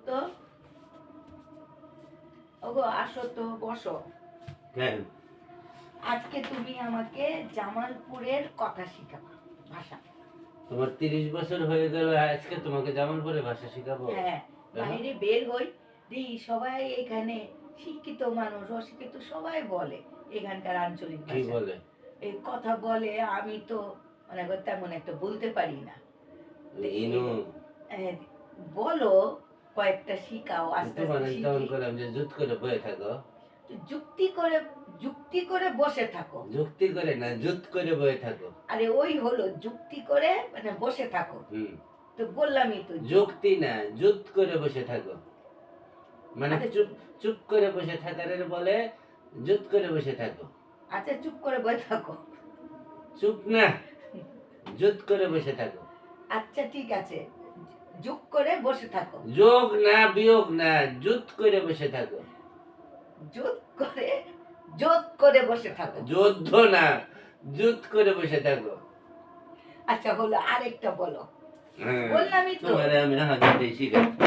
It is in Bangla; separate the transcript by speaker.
Speaker 1: তো ওগো আসো তো বসো।
Speaker 2: কেন?
Speaker 1: আজকে তুমি আমাকে জামালপুরের কথা শিখাবা, ভাষা।
Speaker 2: তোমার 30 বছর হয়ে গেল, আজকে তোমাকে জামালপুরে ভাষা শিখাবো?
Speaker 1: হ্যাঁ, বাইরে বের হই, দেখি সবাই এখানে শিক্ষিত মানুষ অশিক্ষিত সবাই বলে এখানকার আঞ্চলিক
Speaker 2: কি
Speaker 1: ভাষা।
Speaker 2: বলে?
Speaker 1: এই কথা বলে, আমি তো মানে তেমন একটা বলতে পারি না। তো
Speaker 2: ইনু
Speaker 1: এই, বলো কয়েকটা শিখাও, আস্তে
Speaker 2: তোমার
Speaker 1: আস্তে
Speaker 2: তেমন
Speaker 1: শিখি।
Speaker 2: করলাম যে জুত করে বয়ে থাকো।
Speaker 1: তো যুক্তি করে বসে থাকো।
Speaker 2: যুক্তি করে না, জুত করে বয়ে থাকো।
Speaker 1: আরে ওই হলো যুক্তি করে মানে বসে থাকো।
Speaker 2: হুম।
Speaker 1: তো বললামই তো
Speaker 2: যুক্তি না, জুত করে বসে থাকো। মানে
Speaker 1: আচ্ছা,
Speaker 2: চুপ চুপ করে বসে থাকার বলে জুত করে বসে থাকো।
Speaker 1: আচ্ছা চুপ করে বসে থাকো।
Speaker 2: চুপ না, জুত করে বসে থাকো।
Speaker 1: আচ্ছা ঠিক আছে, যুগ করে বসে থাকো।
Speaker 2: যোগ না, বিয়োগ না, জুত করে বসে থাকো।
Speaker 1: যুগ করে যোগ করে বসে থাকো।
Speaker 2: যুদ্ধ না, জুত করে বসে থাকো।
Speaker 1: আচ্ছা হলো, আরেকটা বলো।
Speaker 2: হ্যাঁ,
Speaker 1: বললামই তো।
Speaker 2: তোমারে আমি হাতে শিখাচ্ছি।